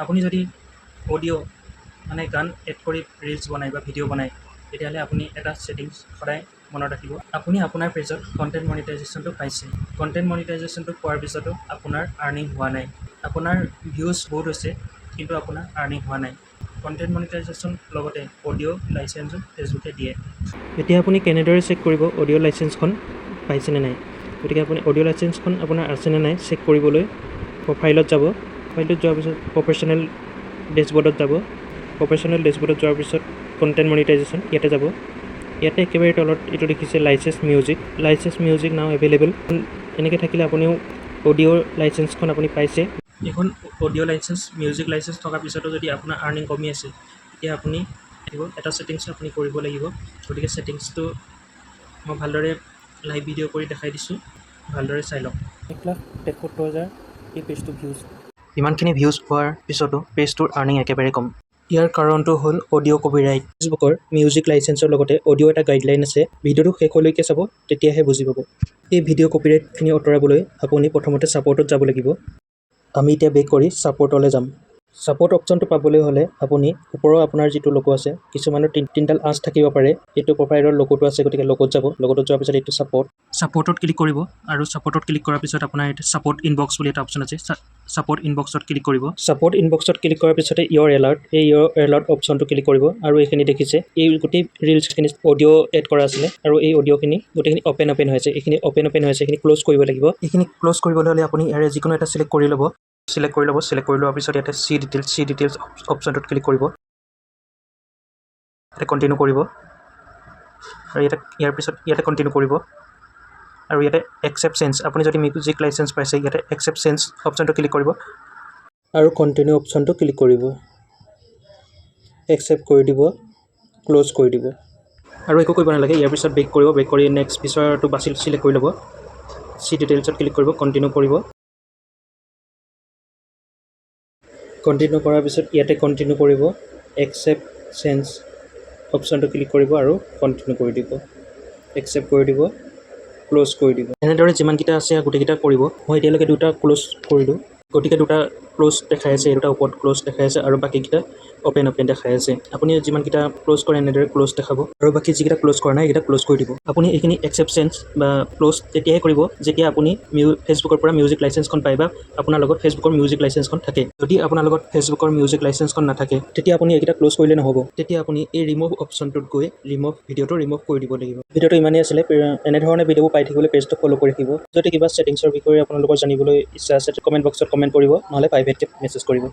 আপুনি যদি অডিঅ' মানে গান এড কৰি ৰিলছ বনায় বা ভিডিঅ' বনায় তেতিয়াহ'লে আপুনি এটা ছেটিংছ সদায় মনত ৰাখিব। আপুনি আপোনাৰ পেজত কণ্টেণ্ট মনিটাইজেশ্যনটো পাইছে। কণ্টেণ্ট মনিটাইজেশ্যনটো পোৱাৰ পিছতো আপোনাৰ আৰ্নিং হোৱা নাই। আপোনাৰ ভিউজ বহুত হৈছে কিন্তু আপোনাৰ আৰ্নিং হোৱা নাই। কণ্টেণ্ট মনিটাইজেশ্যন লগতে অডিঅ' লাইচেঞ্চো ফেচবুকে দিয়ে। এতিয়া আপুনি কেনেদৰে চেক কৰিব অডিঅ' লাইচেঞ্চখন পাইছেনে নাই? গতিকে আপুনি অডিঅ' লাইচেঞ্চখন আপোনাৰ আছেনে নাই চেক কৰিবলৈ প্ৰফাইলত যাব। প্ৰফাইলটোত যোৱাৰ পিছত প্ৰফেশ্যনেল ডেছবৰ্ডত যাব। প্ৰফেশ্যনেল ডেছবৰ্ডত যোৱাৰ পিছত কণ্টেণ্ট মনিটাইজেশ্যন ইয়াতে যাব। ইয়াতে একেবাৰে তলত এইটো দেখিছে লাইচেঞ্চ মিউজিক নাও এভেইলেবল। এনেকৈ থাকিলে আপুনিও অডিঅ'ৰ লাইচেঞ্চখন আপুনি পাইছে। এইখন অডিঅ' লাইচেঞ্চ মিউজিক লাইচেঞ্চ থকাৰ পিছতো যদি আপোনাৰ আৰ্নিং কমি আছে তেতিয়া আপুনি এটা ছেটিংছ আপুনি কৰিব লাগিব। গতিকে ছেটিংছটো মই ভালদৰে লাইভ ভিডিঅ' কৰি দেখাই দিছোঁ, ভালদৰে চাই লওক। 1,73,000 এই পেজটো ভিউজ। ইমানখিনি ভিউজ পোৱাৰ পিছতো পেজটোৰ আৰ্নিং একেবাৰে কম। ইয়াৰ কাৰণটো হ'ল অডিঅ' কপিৰাইট। ফেচবুকৰ মিউজিক লাইচেঞ্চৰ লগতে অডিঅ' এটা গাইডলাইন আছে। ভিডিঅ'টো শেষলৈকে চাব তেতিয়াহে বুজি পাব। এই ভিডিঅ' কপিৰাইটখিনি আঁতৰাবলৈ আপুনি প্ৰথমতে ছাপৰ্টত যাব লাগিব। আমি এতিয়া বেক কৰি ছাপৰ্টলৈ যাম। ছাপৰ্ট অপশ্যনটো পাবলৈ হ'লে আপুনি ওপৰৰ আপোনাৰ যিটো লোগো আছে, কিছুমানৰ তিনিডাল আঁচ থাকিব পাৰে, এইটো প্ৰফাইলৰ লোগোটো আছে গতিকে লোগোত যাব। লোগোত যোৱাৰ পিছত এইটো ছাপৰ্টত ক্লিক কৰিব আৰু ছাপৰ্টত ক্লিক কৰাৰ পিছত আপোনাৰ এইটো ছাপৰ্ট ইনবক্স বুলি এটা অপশ্যন আছে। ছাপৰ্ট ইনবক্সত ক্লিক কৰিব। ছাপৰ্ট ইনবক্সত ক্লিক কৰাৰ পিছতে ইয়ৰ এলাৰ্ট অপশ্যনটো ক্লিক কৰিব আৰু এইখিনি দেখিছে এই গোটেই ৰিলছখিনি অডিঅ' এড কৰা আছিলে আৰু এই অডিঅ'খিনি গোটেইখিনি অপেন হৈ আছে। এইখিনি অপেন হৈ আছে, এইখিনি ক্ল'জ কৰিব লাগিব। এইখিনি ক্ল'জ কৰিবলৈ হ'লে আপুনি ইয়াৰে যিকোনো এটা চিলেক্ট কৰি ল'ব। চিলেক্ট কৰি লোৱাৰ পিছত ইয়াতে চি ডিটেইলছ অপশ্যনটোত ক্লিক কৰিব। ইয়াতে কণ্টিনিউ কৰিব আৰু ইয়াৰ পিছত ইয়াতে কণ্টিনিউ কৰিব আৰু ইয়াতে একচেপ্ট চেঞ্জ। আপুনি যদি মিউজিক লাইচেঞ্চ পাইছে ইয়াতে একচেপ্ট চেঞ্জ অপশ্যনটো ক্লিক কৰিব আৰু কণ্টিনিউ অপশ্যনটো ক্লিক কৰিব। একচেপ্ট কৰি দিব, ক্ল'জ কৰি দিব আৰু একো কৰিব নালাগে। ইয়াৰ পিছত বেক কৰিব। বেক কৰি নেক্সট পিছৰটো চিলেক্ট কৰি ল'ব। চি ডিটেইলছত ক্লিক কৰিব, কণ্টিনিউ কৰিব। কণ্টিনিউ কৰাৰ পিছত ইয়াতে কণ্টিনিউ কৰিব। একচেপ্ট চেঞ্জ অপশ্যনটো ক্লিক কৰিব আৰু কণ্টিনিউ কৰি দিব। একচেপ্ট কৰি দিব, ক্ল'জ কৰি দিব। এনেদৰে যিমানকেইটা আছে গোটেইকেইটা কৰিব। মই এতিয়ালৈকে দুটা ক্ল'জ কৰিলোঁ, গতিকে দুটা ক্ল'জ দেখাই আছে, এই দুটা ওপৰত ক্ল'জ দেখাই আছে আৰু বাকীকেইটা অপেন দেখাই আছে। আপুনি যিমানকেইটা ক্ল'জ কৰে এনেদৰে ক্ল'জ দেখাব আৰু বাকী যিকেইটা ক্ল'জ কৰা নাই এইকেইটা ক্ল'জ কৰি দিব। আপুনি এইখিনি একচেপ্ট চেঞ্জ বা ক্ল'জ তেতিয়াহে কৰিব যেতিয়া আপুনি ফেচবুকৰ পৰা মিউজিক লাইচেঞ্চখন পায় বা আপোনাৰ লগত ফেচবুকৰ মিউজিক লাইচেঞ্চখন থাকে। যদি আপোনাৰ লগত ফেচবুকৰ মিউজিক লাইচেঞ্চখন নাথাকে তেতিয়া আপুনি এইকেইটা ক্ল'জ কৰিলে নহ'ব। তেতিয়া আপুনি এই ৰিমুভ অপশ্যনটোত গৈ ভিডিঅ'টো ৰিমুভ কৰি দিব লাগিব। ভিডিঅ'টো ইমানেই আছিলে। এনেধৰণে ভিডিঅ'বোৰ পাই থাকিবলৈ পেজটো ফ'ল' কৰি ৰাখিব। যদি কিবা ছেটিংছৰ বিষয়ে আপোনালোকৰ জানিবলৈ ইচ্ছা আছে কমেণ্ট বক্সত কমেণ্ট কৰিব, নহ'লে প্ৰাইভেটকৈ মেছেজ কৰিব।